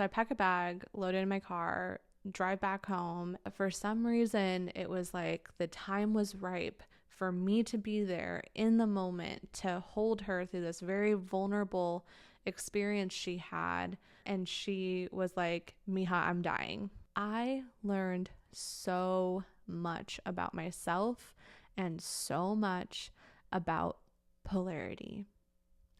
So I pack a bag, load it in my car, drive back home. For some reason, it was like the time was ripe for me to be there in the moment to hold her through this very vulnerable experience she had. And she was like, Mija, I'm dying. I learned so much about myself and so much about polarity.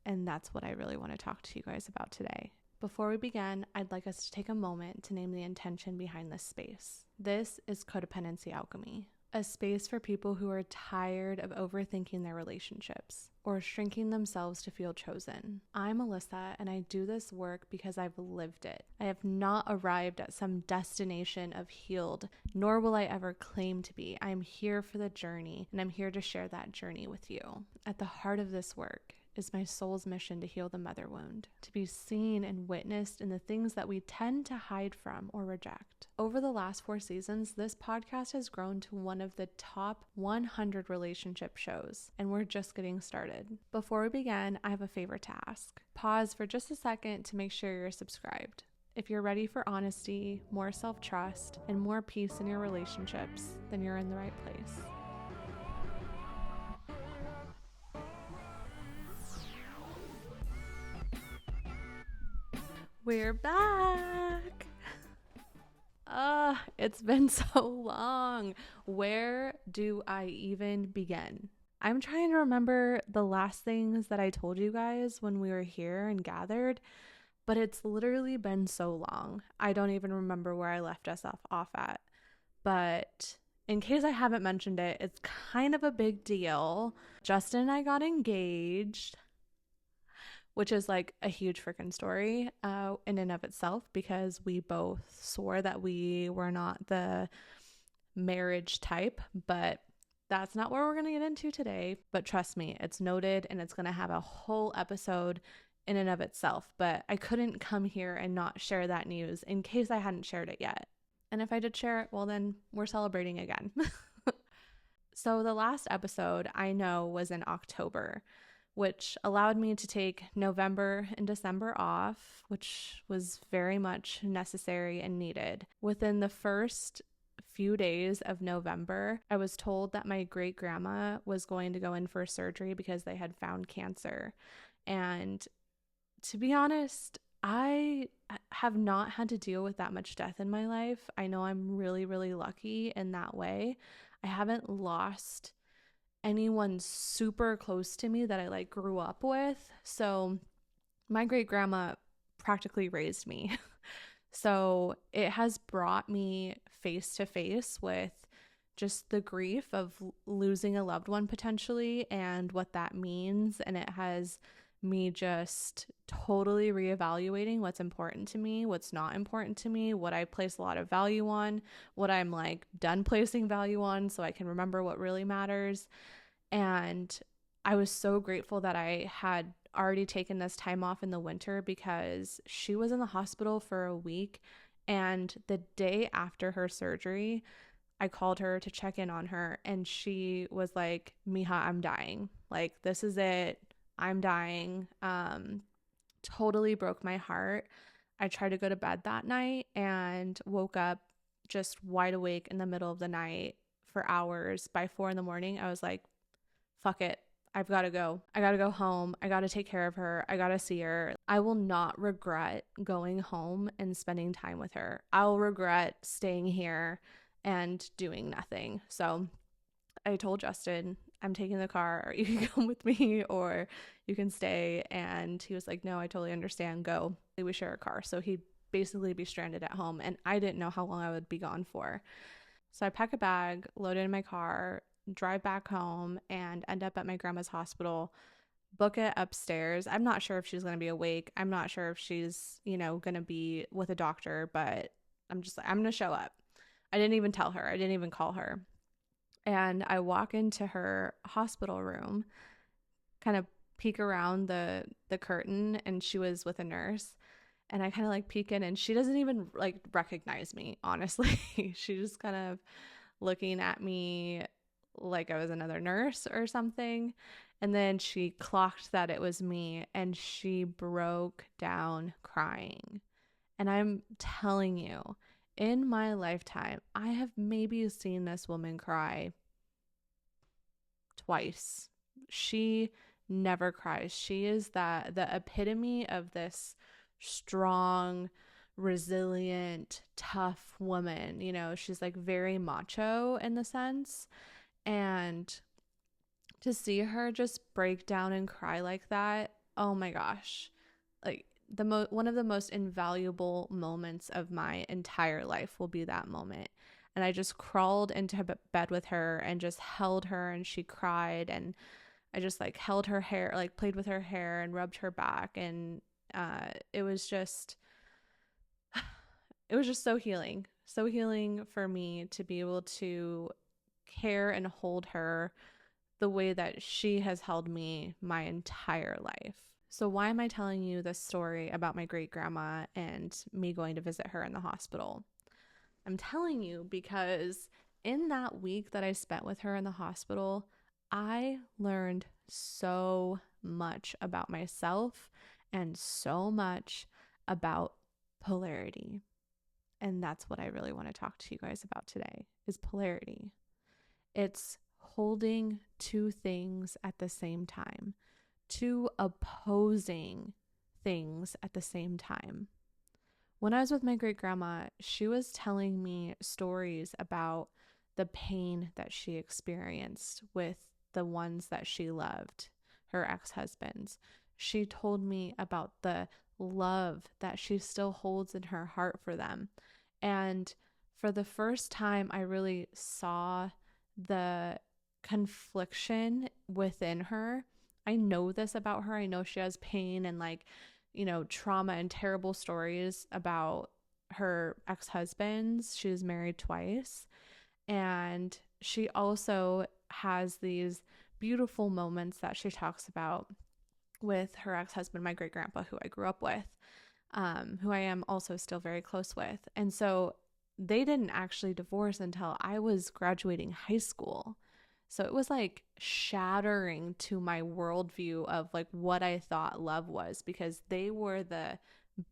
And that's what I really want to talk to you guys about today. Before we begin, I'd like us to take a moment to name the intention behind this space. This is Codependency Alchemy, a space for people who are tired of overthinking their relationships or shrinking themselves to feel chosen. I'm Alyssa, and I do this work because I've lived it. I have not arrived at some destination of healed, nor will I ever claim to be. I am here for the journey, and I'm here to share that journey with you. At the heart of this work is my soul's mission to heal the mother wound, to be seen and witnessed in the things that we tend to hide from or reject. Over the last 4 seasons, this podcast has grown to one of the top 100 relationship shows, and we're just getting started. Before we begin, I have a favor to ask. Pause for just a second to make sure you're subscribed. If you're ready for honesty, more self-trust, and more peace in your relationships, then you're in the right place. We're back. It's been so long. Where do I even begin? I'm trying to remember the last things that I told you guys when we were here and gathered, but it's literally been so long. I don't even remember where I left us off at. But in case I haven't mentioned it, it's kind of a big deal. Justin and I got engaged, which is like a huge freaking story in and of itself, because we both swore that we were not the marriage type, but that's not what we're going to get into today. But trust me, it's noted, and it's going to have a whole episode in and of itself. But I couldn't come here and not share that news in case I hadn't shared it yet. And if I did share it, well, then we're celebrating again. So the last episode I know was in October, which allowed me to take November and December off, which was very much necessary and needed. Within the first few days of November, I was told that my great grandma was going to go in for surgery because they had found cancer. And to be honest, I have not had to deal with that much death in my life. I know I'm really, really lucky in that way. I haven't lost anyone super close to me that I like grew up with. So my great grandma practically raised me. So it has brought me face to face with just the grief of losing a loved one potentially and what that means. And it has me just totally reevaluating what's important to me, what's not important to me, what I place a lot of value on, what I'm like done placing value on so I can remember what really matters. And I was so grateful that I had already taken this time off in the winter, because she was in the hospital for a week. And the day after her surgery, I called her to check in on her, and she was like, Mija, I'm dying. Like, this is it. I'm dying. Totally broke my heart. I tried to go to bed that night and woke up just wide awake in the middle of the night for hours. By 4 a.m, I was like, fuck it. I've got to go. I got to go home. I got to take care of her. I got to see her. I will not regret going home and spending time with her. I'll regret staying here and doing nothing. So I told Justin, I'm taking the car. You can come with me or you can stay. And he was like, no, I totally understand. Go. We share a car. So he'd basically be stranded at home. And I didn't know how long I would be gone for. So I pack a bag, load it in my car, drive back home, and end up at my grandma's hospital, book it upstairs. I'm not sure if she's going to be awake. I'm not sure if she's, going to be with a doctor, but I'm just like, I'm going to show up. I didn't even tell her. I didn't even call her. And I walk into her hospital room, kind of peek around the curtain, and she was with a nurse. And I kind of like peek in, and she doesn't even like recognize me, honestly. She's just kind of looking at me like I was another nurse or something. And then she clocked that it was me, and she broke down crying. And I'm telling you, in my lifetime, I have maybe seen this woman cry twice. She never cries. She is the epitome of this strong, resilient, tough woman. You know, she's like very macho in the sense. And to see her just break down and cry like that, oh my gosh. Like one of the most invaluable moments of my entire life will be that moment. And I just crawled into bed with her and just held her, and she cried, and I just like held her hair, like played with her hair and rubbed her back, and it was just so healing for me to be able to care and hold her the way that she has held me my entire life. So why am I telling you this story about my great grandma and me going to visit her in the hospital? I'm telling you because in that week that I spent with her in the hospital, I learned so much about myself and so much about polarity. And that's what I really want to talk to you guys about today is polarity. It's holding two things at the same time, two opposing things at the same time. When I was with my great grandma, she was telling me stories about the pain that she experienced with the ones that she loved, her ex-husbands. She told me about the love that she still holds in her heart for them. And for the first time, I really saw the confliction within her. I know this about her. I know she has pain and like, you know, trauma and terrible stories about her ex-husbands. She was married twice. And she also has these beautiful moments that she talks about with her ex-husband, my great grandpa, who I grew up with, who I am also still very close with. And so they didn't actually divorce until I was graduating high school. So it was like shattering to my worldview of like what I thought love was, because they were the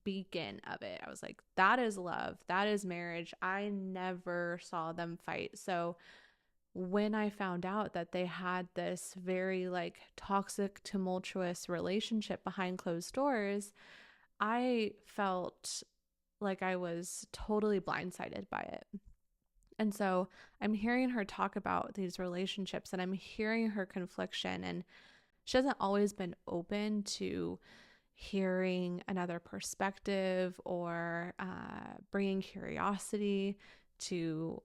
beacon of it. I was like, that is love. That is marriage. I never saw them fight. So when I found out that they had this very like toxic, tumultuous relationship behind closed doors, I felt like I was totally blindsided by it. And so I'm hearing her talk about these relationships, and I'm hearing her confliction, and she hasn't always been open to hearing another perspective or bringing curiosity to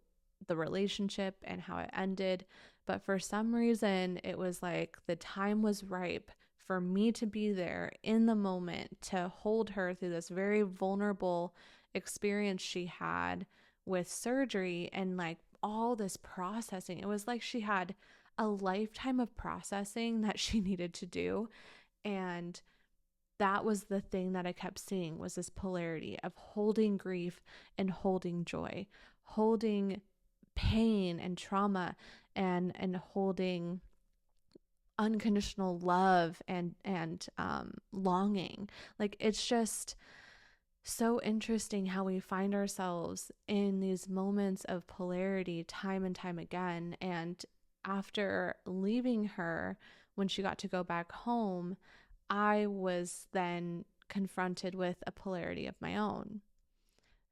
the relationship and how it ended. But for some reason, it was like the time was ripe for me to be there in the moment to hold her through this very vulnerable experience she had with surgery and like all this processing. It was like she had a lifetime of processing that she needed to do. And that was the thing that I kept seeing, was this polarity of holding grief and holding joy, holding pain and trauma, and holding unconditional love and longing. Like, it's just so interesting how we find ourselves in these moments of polarity time and time again. And after leaving her, when she got to go back home, I was then confronted with a polarity of my own.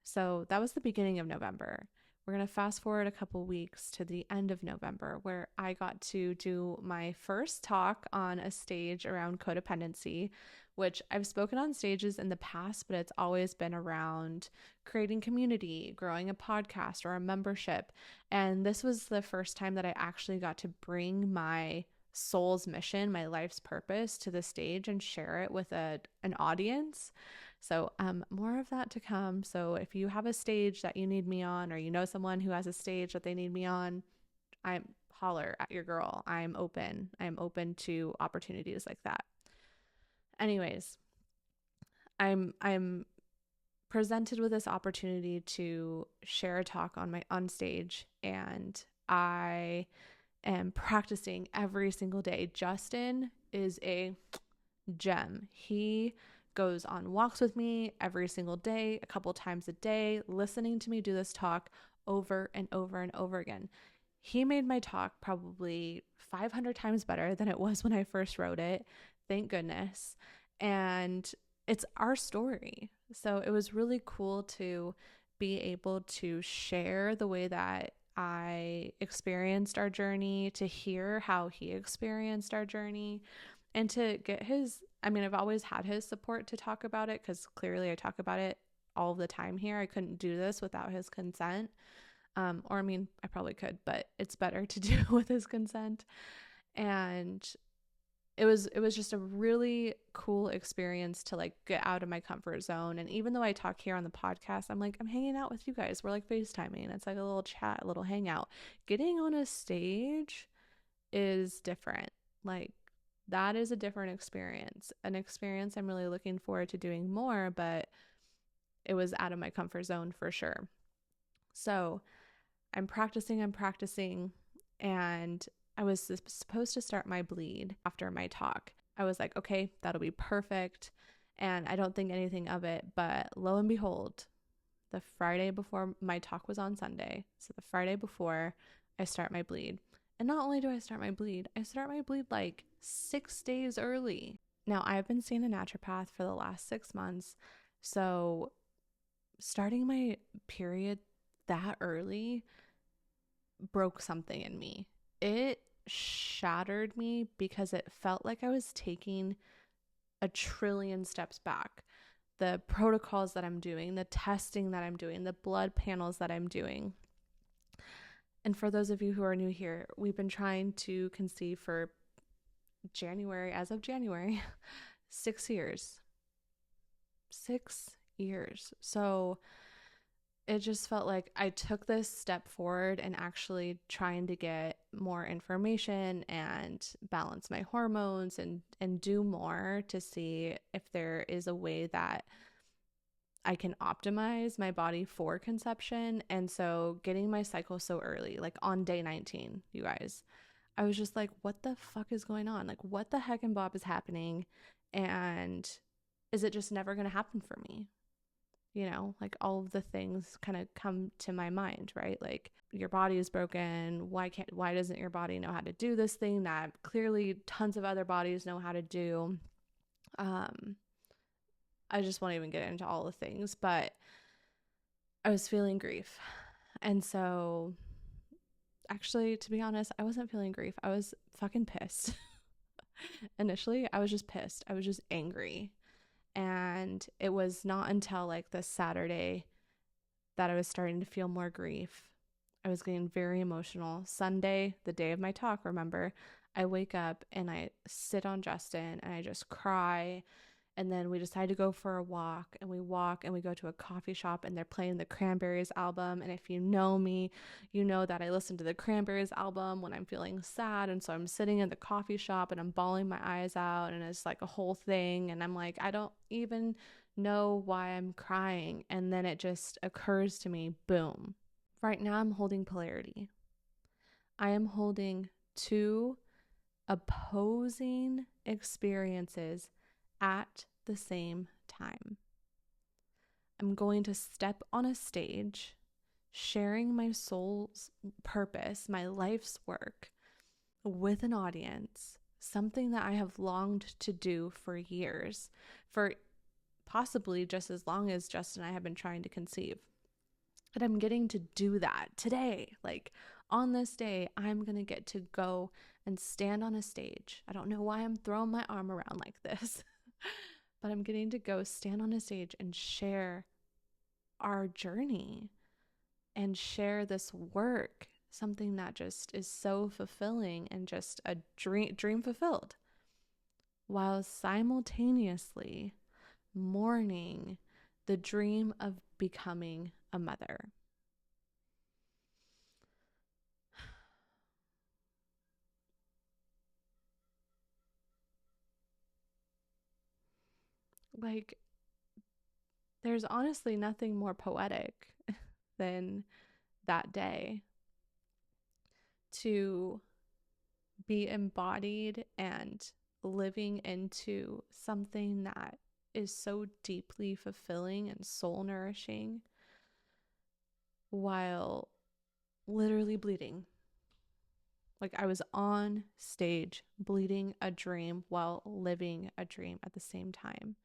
So that was the beginning of November. We're going to fast forward a couple weeks to the end of November, where I got to do my first talk on a stage around codependency, which I've spoken on stages in the past, but it's always been around creating community, growing a podcast or a membership. And this was the first time that I actually got to bring my soul's mission, my life's purpose, to the stage and share it with an audience. So more of that to come. So if you have a stage that you need me on, or you know someone who has a stage that they need me on, I'm holler at your girl. I'm open to opportunities like that. Anyways, I'm presented with this opportunity to share a talk on stage, and I am practicing every single day. Justin is a gem. He goes on walks with me every single day, a couple times a day, listening to me do this talk over and over and over again. He made my talk probably 500 times better than it was when I first wrote it. Thank goodness. And it's our story. So it was really cool to be able to share the way that I experienced our journey, to hear how he experienced our journey, and to get his, I mean, I've always had his support to talk about it because clearly I talk about it all the time here. I couldn't do this without his consent. Or I mean, I probably could, but it's better to do with his consent. And it was just a really cool experience to like get out of my comfort zone. And even though I talk here on the podcast, I'm like, I'm hanging out with you guys. We're like FaceTiming. It's like a little chat, a little hangout. Getting on a stage is different. Like, that is a different experience, an experience I'm really looking forward to doing more, but it was out of my comfort zone for sure. So I'm practicing, and I was supposed to start my bleed after my talk. I was like, okay, that'll be perfect. And I don't think anything of it, but lo and behold, the Friday before my talk was on Sunday. So the Friday before, I start my bleed. And not only do I start my bleed, I start my bleed like 6 days early. Now, I've been seeing a naturopath for the last 6 months. So starting my period that early broke something in me. It shattered me because it felt like I was taking a trillion steps back. The protocols that I'm doing, the testing that I'm doing, the blood panels that I'm doing. And for those of you who are new here, we've been trying to conceive for as of January, 6 years. 6 years. So it just felt like I took this step forward and actually trying to get more information and balance my hormones and do more to see if there is a way that I can optimize my body for conception. And so getting my cycle so early, like on day 19, you guys, I was just like, what the fuck is going on? Like, what the heck and bob is happening? And is it just never going to happen for me? You know, like all of the things kind of come to my mind, right? Like, your body is broken. Why doesn't your body know how to do this thing that clearly tons of other bodies know how to do? I just won't even get into all the things, but I was feeling grief. And so actually, to be honest, I wasn't feeling grief. I was fucking pissed. Initially, I was just pissed. I was just angry. And it was not until like this Saturday that I was starting to feel more grief. I was getting very emotional. Sunday, the day of my talk, remember, I wake up and I sit on Justin and I just cry. And then we decide to go for a walk, and we walk and we go to a coffee shop and they're playing the Cranberries album. And if you know me, you know that I listen to the Cranberries album when I'm feeling sad. And so I'm sitting in the coffee shop and I'm bawling my eyes out, and it's like a whole thing. And I'm like, I don't even know why I'm crying. And then it just occurs to me, boom. Right now I'm holding polarity. I am holding two opposing experiences at the same time. I'm going to step on a stage, sharing my soul's purpose, my life's work with an audience, something that I have longed to do for years, for possibly just as long as Justin and I have been trying to conceive. But I'm getting to do that today. Like, on this day, I'm going to get to go and stand on a stage. I don't know why I'm throwing my arm around like this, but I'm getting to go stand on a stage and share our journey and share this work, something that just is so fulfilling and just a dream fulfilled, while simultaneously mourning the dream of becoming a mother. Like, there's honestly nothing more poetic than that day, to be embodied and living into something that is so deeply fulfilling and soul nourishing while literally bleeding. Like I was on stage bleeding a dream while living a dream at the same time.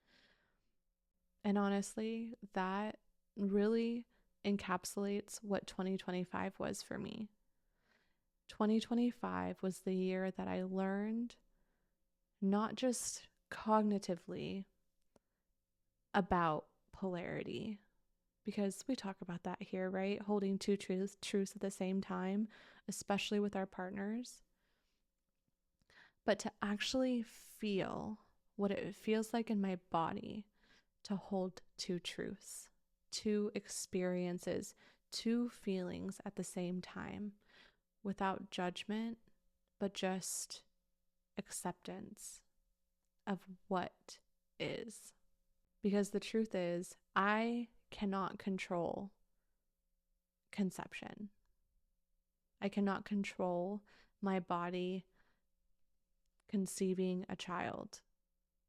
And honestly, that really encapsulates what 2025 was for me. 2025 was the year that I learned not just cognitively about polarity, because we talk about that here, right? Holding two truths at the same time, especially with our partners. But to actually feel what it feels like in my body to hold two truths, two experiences, two feelings at the same time without judgment, but just acceptance of what is. Because the truth is, I cannot control conception. I cannot control my body conceiving a child.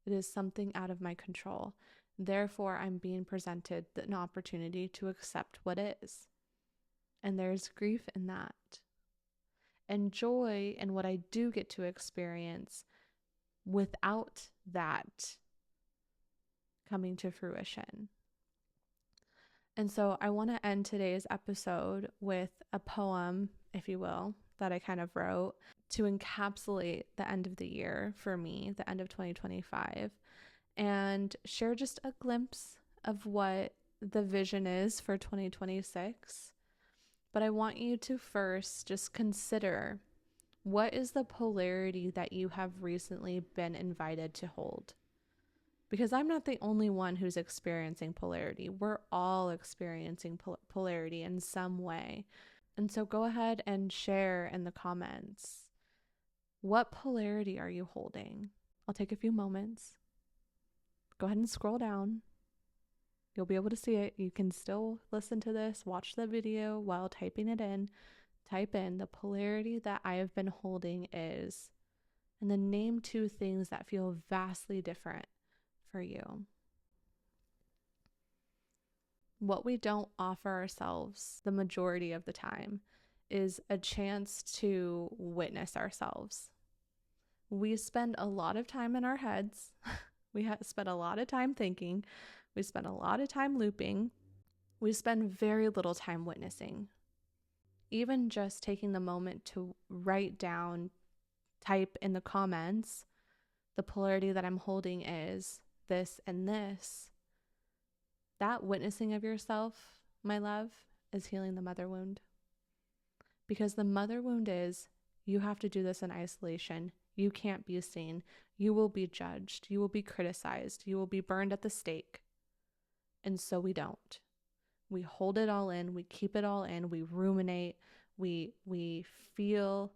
It is something out of my control. Therefore, I'm being presented an opportunity to accept what is. And there's grief in that. And joy in what I do get to experience without that coming to fruition. And so I want to end today's episode with a poem, if you will, that I kind of wrote to encapsulate the end of the year for me, the end of 2025, and share just a glimpse of what the vision is for 2026. But I want you to first just consider, what is the polarity that you have recently been invited to hold? Because I'm not the only one who's experiencing polarity. We're all experiencing polarity in some way. And so go ahead and share in the comments. What polarity are you holding? I'll take a few moments. Go ahead and scroll down. You'll be able to see it. You can still listen to this, watch the video while typing it in. Type in the polarity that I have been holding is, and then name two things that feel vastly different for you. What we don't offer ourselves the majority of the time is a chance to witness ourselves. We spend a lot of time in our heads. We spend a lot of time thinking. We spend a lot of time looping. We spend very little time witnessing. Even just taking the moment to write down, type in the comments, the polarity that I'm holding is this and this. That witnessing of yourself, my love, is healing the mother wound. Because the mother wound is, you have to do this in isolation. You can't be seen. You will be judged. You will be criticized. You will be burned at the stake. And so we don't. We hold it all in. We keep it all in. We ruminate. We feel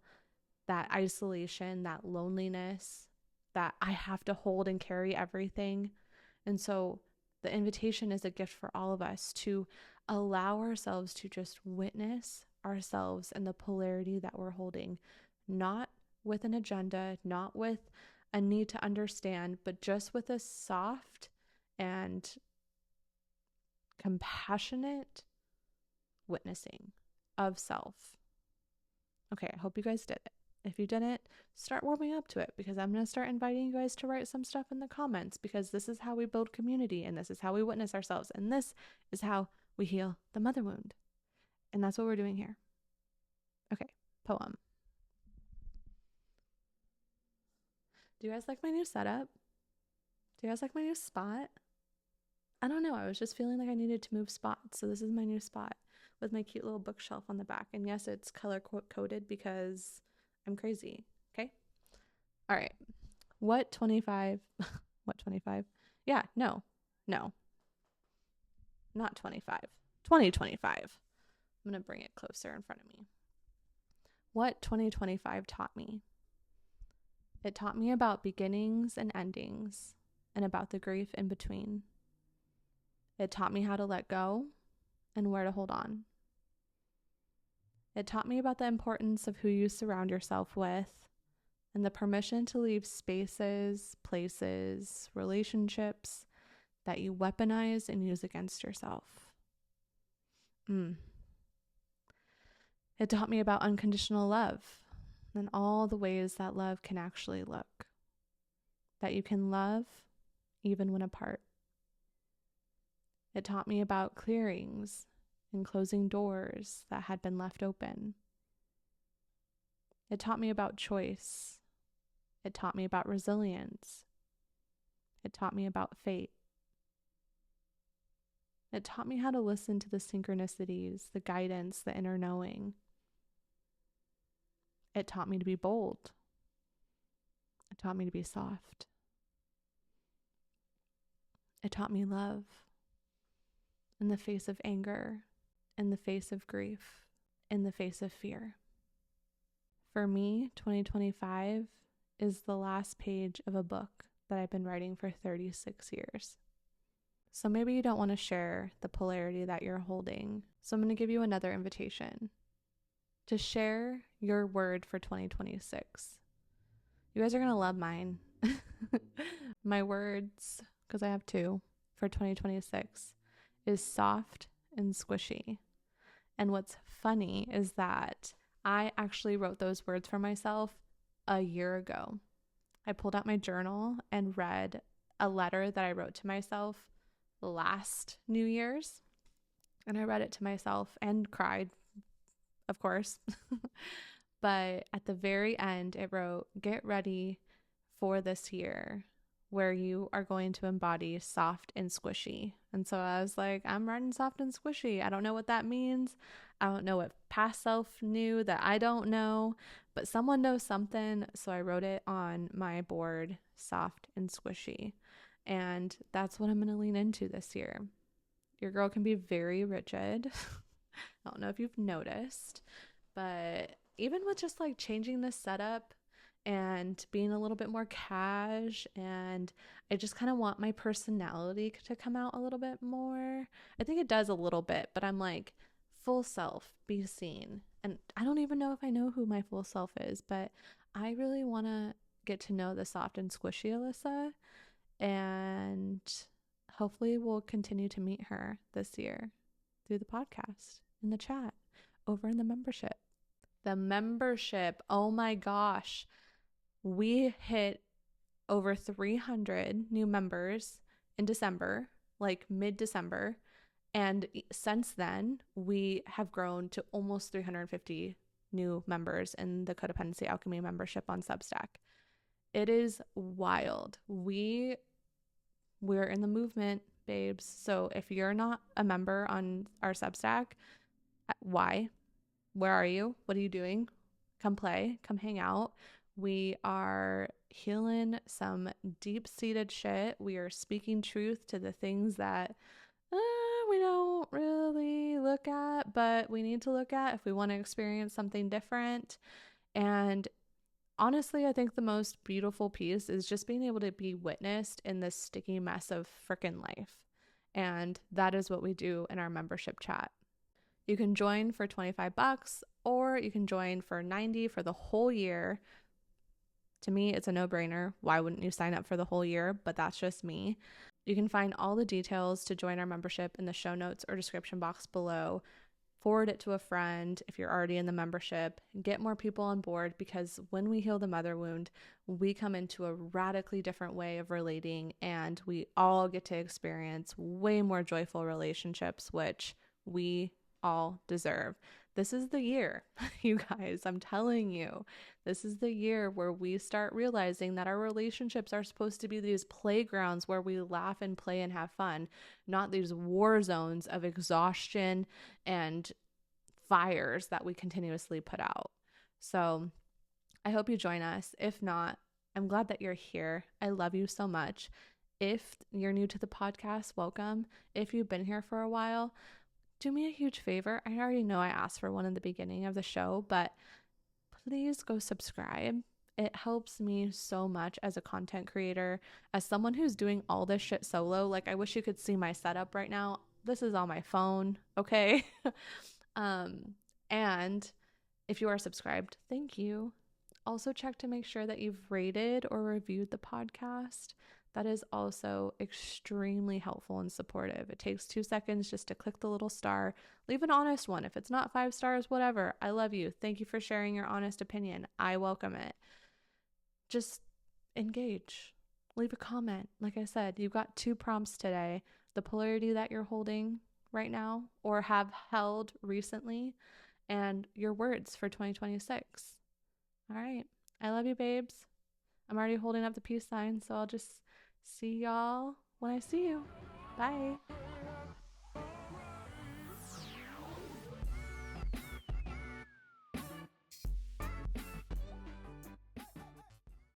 that isolation, that loneliness, that I have to hold and carry everything. And so the invitation is a gift for all of us to allow ourselves to just witness ourselves and the polarity that we're holding, not with an agenda, not with a need to understand, but just with a soft and compassionate witnessing of self. Okay, I hope you guys did it. If you didn't, start warming up to it, because I'm going to start inviting you guys to write some stuff in the comments, because this is how we build community, and this is how we witness ourselves, and this is how we heal the mother wound. And that's what we're doing here. Okay, poem. Do you guys like my new setup? Do you guys like my new spot? I don't know. I was just feeling like I needed to move spots. So this is my new spot with my cute little bookshelf on the back. And yes, it's color coded because I'm crazy. Okay. All right. What 25? What 25? Yeah, no, not 25. 2025. I'm going to bring it closer in front of me. What 2025 taught me? It taught me about beginnings and endings and about the grief in between. It taught me how to let go and where to hold on. It taught me about the importance of who you surround yourself with and the permission to leave spaces, places, relationships, that you weaponize and use against yourself. It taught me about unconditional love and all the ways that love can actually look. That you can love even when apart. It taught me about clearings and closing doors that had been left open. It taught me about choice. It taught me about resilience. It taught me about fate. It taught me how to listen to the synchronicities, the guidance, the inner knowing. It taught me to be bold. It taught me to be soft. It taught me love in the face of anger, in the face of grief, in the face of fear. For me, 2025 is the last page of a book that I've been writing for 36 years. So maybe you don't want to share the polarity that you're holding. So I'm going to give you another invitation to share your word for 2026. You guys are going to love mine. My words, because I have two for 2026, is soft and squishy. And what's funny is that I actually wrote those words for myself a year ago. I pulled out my journal and read a letter that I wrote to myself last New Year's. And I read it to myself and cried, of course. But at the very end, it wrote, "Get ready for this year where you are going to embody soft and squishy." And so I was like, I'm writing soft and squishy. I don't know what that means. I don't know what past self knew that I don't know, but someone knows something. So I wrote it on my board, soft and squishy. And that's what I'm going to lean into this year. Your girl can be very rigid. I don't know if you've noticed, but even with just like changing the setup and being a little bit more cash, and I just kind of want my personality to come out a little bit more. I think it does a little bit, but I'm like, full self, be seen. And I don't even know if I know who my full self is, but I really want to get to know the soft and squishy Alyssa, and hopefully we'll continue to meet her this year through the podcast, in the chat, over in the membership. The membership, oh my gosh. We hit over 300 new members in December, like mid-December. And since then, we have grown to almost 350 new members in the Codependency Alchemy membership on Substack. It is wild. We're in the movement, babes. So if you're not a member on our Substack, why? Where are you? What are you doing? Come play, come hang out. We are healing some deep-seated shit. We are speaking truth to the things that we don't really look at, but we need to look at if we want to experience something different. And honestly, I think the most beautiful piece is just being able to be witnessed in this sticky mess of freaking life. And that is what we do in our membership chat. You can join for $25 or you can join for $90 for the whole year. To me, it's a no-brainer. Why wouldn't you sign up for the whole year? But that's just me. You can find all the details to join our membership in the show notes or description box below. Forward it to a friend if you're already in the membership. Get more people on board, because when we heal the mother wound, we come into a radically different way of relating, and we all get to experience way more joyful relationships, which we all deserve. This is the year, you guys, I'm telling you, this is the year where we start realizing that our relationships are supposed to be these playgrounds where we laugh and play and have fun, not these war zones of exhaustion and fires that we continuously put out. So I hope you join us. If not, I'm glad that you're here. I love you so much. If you're new to the podcast, welcome. If you've been here for a while, do me a huge favor. I already know I asked for one in the beginning of the show, but please go subscribe. It helps me so much as a content creator, as someone who's doing all this shit solo. Like, I wish you could see my setup right now. This is on my phone, okay? And if you are subscribed, thank you. Also check to make sure that you've rated or reviewed the podcast. That is also extremely helpful and supportive. It takes 2 seconds just to click the little star. Leave an honest one. If it's not 5 stars, whatever. I love you. Thank you for sharing your honest opinion. I welcome it. Just engage. Leave a comment. Like I said, you've got 2 prompts today: the polarity that you're holding right now or have held recently, and your words for 2026. All right. I love you, babes. I'm already holding up the peace sign, so I'll just see y'all when I see you. Bye.